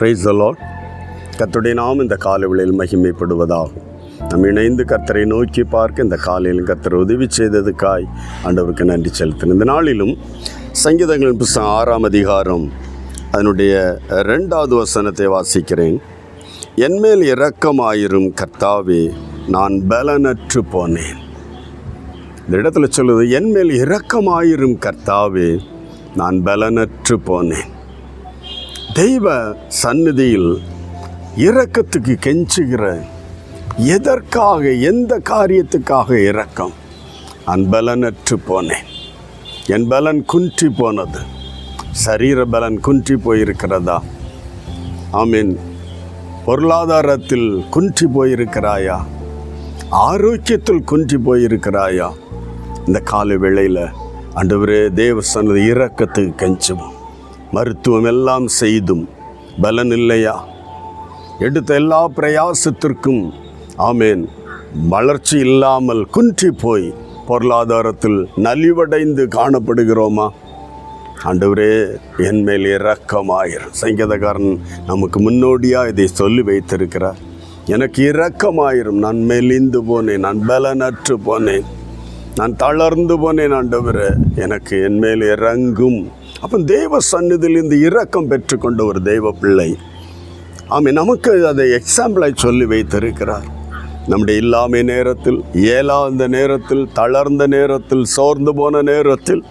Praise the Lord. கர்த்தருடைய நாமம் இந்த காலையில் மகிமைப்படுவதாகும். நம்ம இணைந்து கர்த்தரை நோக்கி பார்க்க இந்த காலையிலும் கர்த்தர் உதவி செய்ததுக்காய் ஆண்டவருக்கு நன்றி செலுத்தினேன். இந்த நாளிலும் சங்கீதங்களின் புத்தகம் 6ஆம் அதிகாரம் அதனுடைய 2வது வசனத்தை வாசிக்கிறேன். என்மேல் இரக்கமாயிரும் கர்த்தாவே, நான் பலனற்று போனேன். இந்த இடத்துல சொல்லுது, என்மேல் இரக்கமாயிரும் கர்த்தாவே, நான் பலனற்று போனேன். தெய்வ சந்நிதியில் இரக்கத்துக்கு கெஞ்சுகிற, எதற்காக, எந்த காரியத்துக்காக இரக்கம்? நான் பலனற்று போனேன். என் பலன் குன்றி போனது. சரீர பலன் குன்றி போயிருக்கிறதா? ஆமீன். பொருளாதாரத்தில் குன்றி போயிருக்கிறாயா? ஆரோக்கியத்தில் குன்றி போயிருக்கிறாயா? இந்த காலை வேளையில் ஆண்டவரே, தேவ சந்நிதி இரக்கத்துக்கு கெஞ்சுவோம். மருத்துவம் எல்லாம் செய்தும் பலன் இல்லையா? எடுத்த எல்லா பிரயாசத்திற்கும் ஆமேன் வளர்ச்சி இல்லாமல் குன்றி போய் பொருளாதாரத்தில் நலிவடைந்து காணப்படுகிறோமா? ஆண்டவரே, என் மேல் இரக்கமாயிரும். சங்கீதக்காரன் நமக்கு முன்னோடியாக இதை சொல்லி வைத்திருக்கிறார். எனக்கு இரக்கமாயிரும், நான் மெலிந்து போனேன், நான் பலனற்று போனேன், நான் தளர்ந்து போனேன். ஆண்டவரே, எனக்கு என் மேல் இறங்கும். அப்போ தேவ சந்நிதியில் இந்த இரக்கம் பெற்றுக்கொண்ட ஒரு தெய்வ பிள்ளை நமக்கு அதை எக்ஸாம்பிளாக சொல்லி வைத்திருக்கிறார். நம்முடைய இல்லாமை நேரத்தில், இயலாத நேரத்தில், தளர்ந்த நேரத்தில், சோர்ந்து போன நேரத்தில்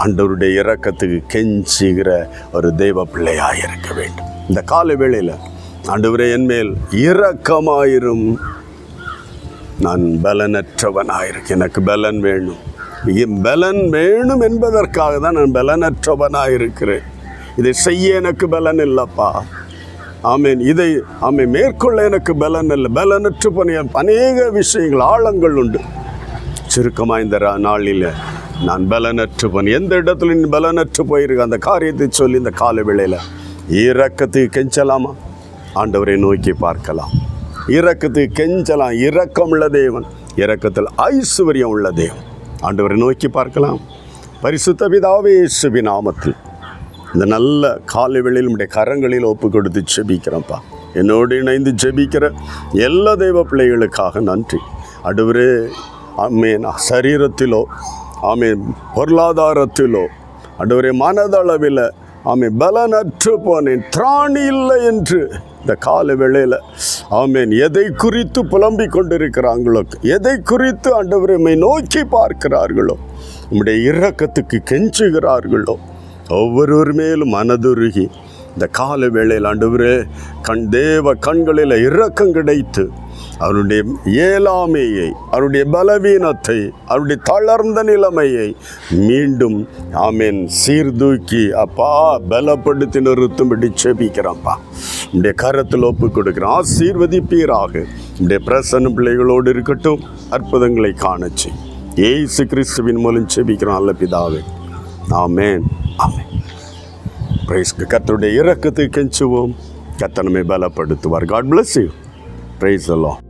ஆண்டவருடைய இரக்கத்துக்கு கெஞ்சுகிற ஒரு தெய்வ பிள்ளையாக இருக்க வேண்டும். இந்த காலை வேளையில் ஆண்டவரே, என் மேல் இரக்கமாயிரும், நான் பலனற்றவனாயிருக்கேன், எனக்கு பலன் வேணும். பலன் வேணும் என்பதற்காக தான் நான் பலனற்றவனாக இருக்கிறேன். இதை செய்ய எனக்கு பலன் இல்லைப்பா. ஆமீன். இதை மேற்கொள்ள எனக்கு பலன் இல்லை. பலனற்று போன அநேக விஷயங்கள், ஆழங்கள் உண்டு. சுருக்கமாக இந்த நாளில் நான் பலனற்று போனேன். எந்த இடத்துல நீ பலனற்று போயிருக்க அந்த காரியத்தை சொல்லி இந்த கால வேளையில் இரக்கத்துக்கு கெஞ்சலாமா? ஆண்டவரை நோக்கி பார்க்கலாம். இரக்கத்துக்கு கெஞ்சலாம். இரக்கம் உள்ள தேவன், இரக்கத்தில் ஐஸ்வர்யம் உள்ள தேவன். ஆண்டவரை நோக்கி பார்க்கலாம். பரிசுத்த பிதாவே, இயேசுவின் நாமத்தில் இந்த நல்ல காலை வேளையில் உடைய கரங்களில் ஒப்பு கொடுத்து ஜெபிக்கிறேன்ப்பா. என்னோடு இணைந்து ஜெபிக்கிற எல்லா தெய்வ பிள்ளைகளுக்காக நன்றி. ஆண்டவரே, ஆமேன், சரீரத்திலோ, ஆமேன், பொருளாதாரத்திலோ, ஆண்டவரே, மனதளவில் ஆமேன் பலனற்று போனேன், திராணி இல்லை என்று இந்த கால வேளையில் ஆமேன் எதை குறித்து புலம்பிக் கொண்டிருக்கிறாங்களோ, எதை குறித்து ஆண்டவரை நோக்கி பார்க்கிறார்களோ, நம்முடைய இரக்கத்துக்கு கெஞ்சுகிறார்களோ, ஒவ்வொருவர் மேலும் மனதுருகி இந்த கால வேளையில் ஆண்டவரே, தேவ கண்களில் இரக்கம் கிடைத்து அவருடைய இயலாமையை, அவருடைய பலவீனத்தை, அவருடைய தளர்ந்த நிலைமையை மீண்டும் ஆமேன் சீர்தூக்கி அப்பா பலப்படுத்தி நிறுத்தும்படி செபிக்கிறப்பா. உடைய கரத்தில் ஒப்பு கொடுக்குறேன். ஆசீர்வதிப்பீராக. உடைய பிரசன்ன பிள்ளைகளோடு இருக்கட்டும். அற்புதங்களை காணச்சு இயேசு கிறிஸ்துவின் மூலம் செபிக்கிறோம் நல்ல பிதாவே. ஆமேன், ஆமேன். பிரைஸ். கர்த்தருடைய இரக்கத்தை கெஞ்சுவோம். கர்த்தர் நம்மை பலப்படுத்துவார். God bless you. Praise the Lord.